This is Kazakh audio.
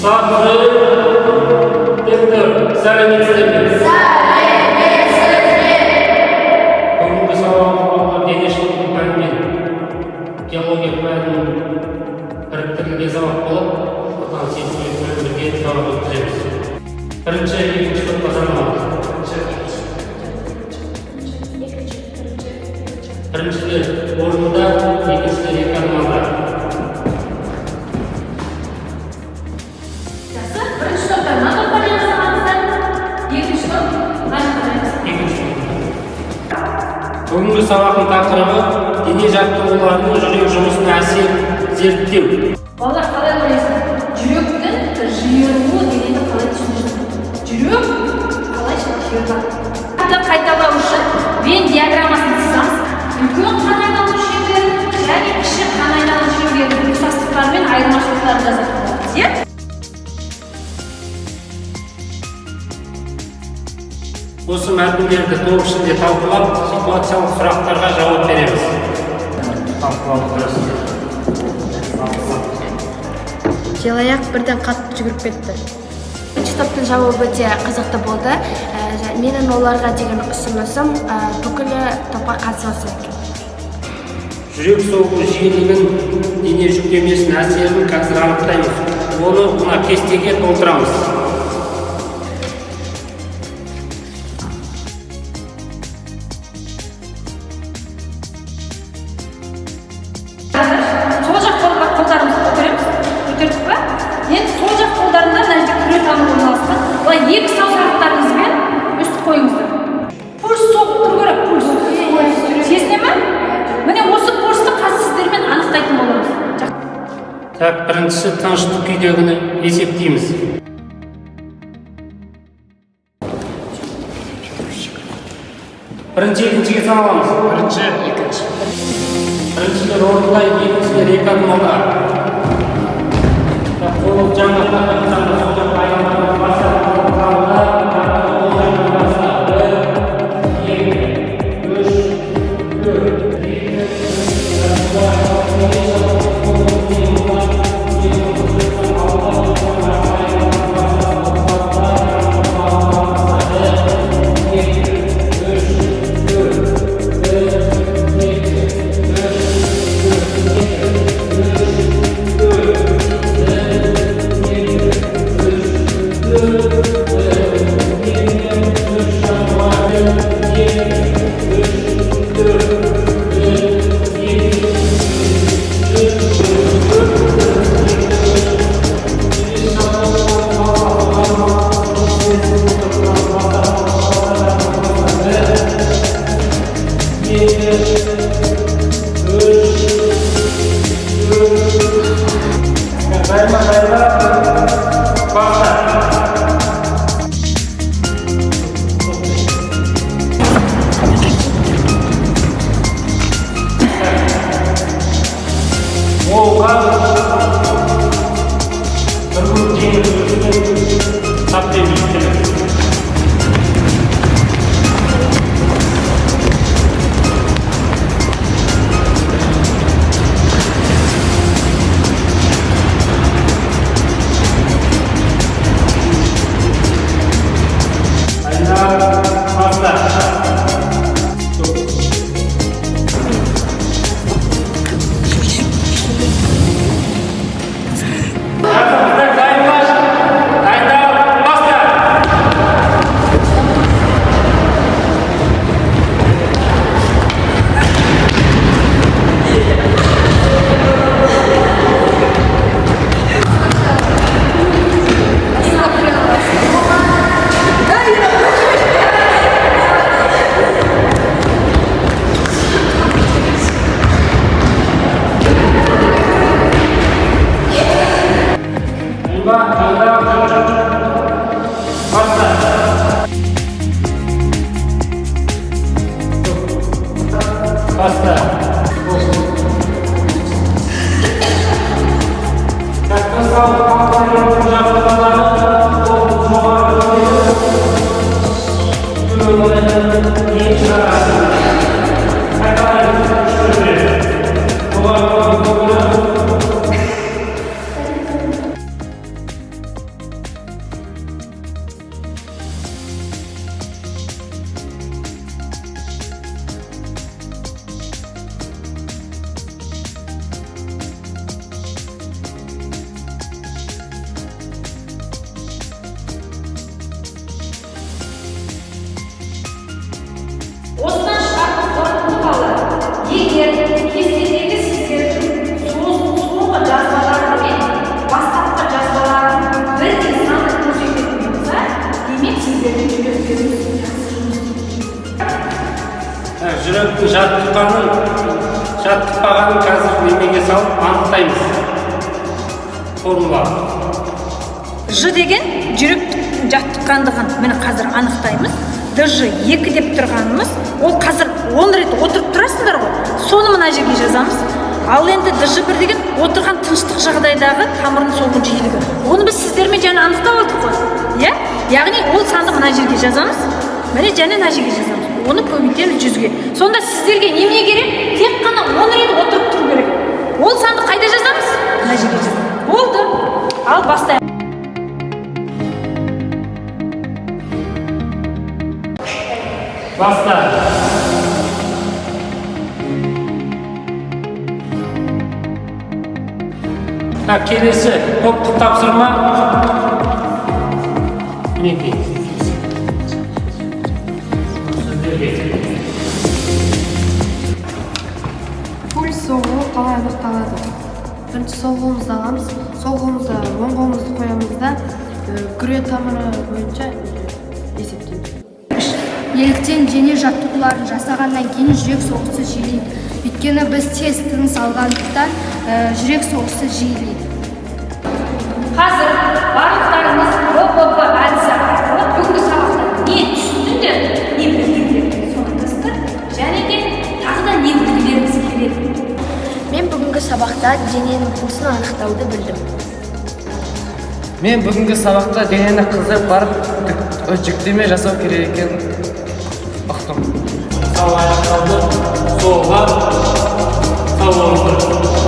Sabri Bektir, сәлеметсіздер. Бүгінгі сабағымызда дене шынықтыру пәні мен геология пәнінің біріктірілген сабақ болып, отан сезімімен бірге сабақ өткіземіз. Бірінші, екінші топ қазанма. Біріншілер орнында, екіншілер екі арманда. Бүгінгі сабақтың тақырыбы дене жаттығуларының жүрек жұмысына әсер зерттеу. Балалар қалай ойлайсың? Жүректің жиырылуы дегенді қалай түсіндіресің? Жүрек қалай жиырылады? Қайталау үшін вен диаграммасын сызамыз. Үлкен қан айналу жүйелері және кіші қан айналу жүйелерінің ұқсастықтары мен айырмашылықтарын жазатын боламыз, иә? Осы мәтіндерді топ ішінде талқылап, ситуациялық сұрақтарға жауап береміз. Желаяқ бірден қатты жүгіріп кетті. Бірінші топтың жауабы өте қызықты болды. Менің оларға деген ұсынысым бүкілі топқа қатысасы екен. Жүрек соғу жиілігін, дене жүктемесінің әсерін қазір анықтаймыз. Оны мына кестеге толтырамыз. Сол жақ қолдарымызды көтереміз. Көтердік па? Енді сол жақ қолдарында мына жерде күре тамыр орналасқан. Олай екі саусақтарыңызбен өстіп қойыңыздар. Пульс соғып тұру керек, пульс. Сезіне ме? Міне осы пульсты қазір сіздермен анықтайтын боламыз. Так, біріншісі тыныштық күйдегіні есептейміз. Бірінші, екіншіге саналамыз. Бірінші, екінші. Біріншілер орында, екіншілер екі адымалда. Қолы жаңа жаттықпағанын қазір немеге салып анықтаймыз. Формула. Ж деген жүректің жаттыққандығын міне қазір анықтаймыз. ДЖ 2 деп тұрғанымыз, ол қазір 10 рет отырып тұрасыңдар ғой. Соны мына жерге жазамыз. Ал енді ДЖ 1 деген отырған тыныштық жағдайдағы тамырын соғу жиілігі. Оны біз сіздермен және анықтап алдық қой. Иә? Яғни ол санды мына жерге жазамыз. Міне және мына жерге жазамыз. Оны көбейтеміз 100-ге. Сонда сіздерге неме керек? Тек қана 10 рет отырып тұру керек. Ол санды қайда жазамыз? Мына жерге жазамыз. Болды. Ал бастайық. Баста. Так, келесі топтық тапсырма. Мінекей. Пульс соғуы қалай анықталады? Бірінші сол қолымызды аламыз, сол қолымызды оң қолымызды қоямыз да күре тамыры бойынша есептейміз. Неліктен дене жаттығуларын жасағаннан кейін жүрек соғысы жиілейді. Өйткені біз тез тыныс алғандықтан жүрек соғысы жиілейді. Қазір барлықтарыңыз ОПП әдісі арқылы бүгінгі сабақта не түсіндіңдер, не білдіңдер, соны тастар, және де тағы да не білгілеріңіз келеді. Мен бүгінгі сабақта дененің пульсын анықтауды білдім. Мен бүгінгі сабақта денені қыздырып барып жүктеме жасау керек екенін ұқтым. Сау аяқтарды солға, сау орындыр.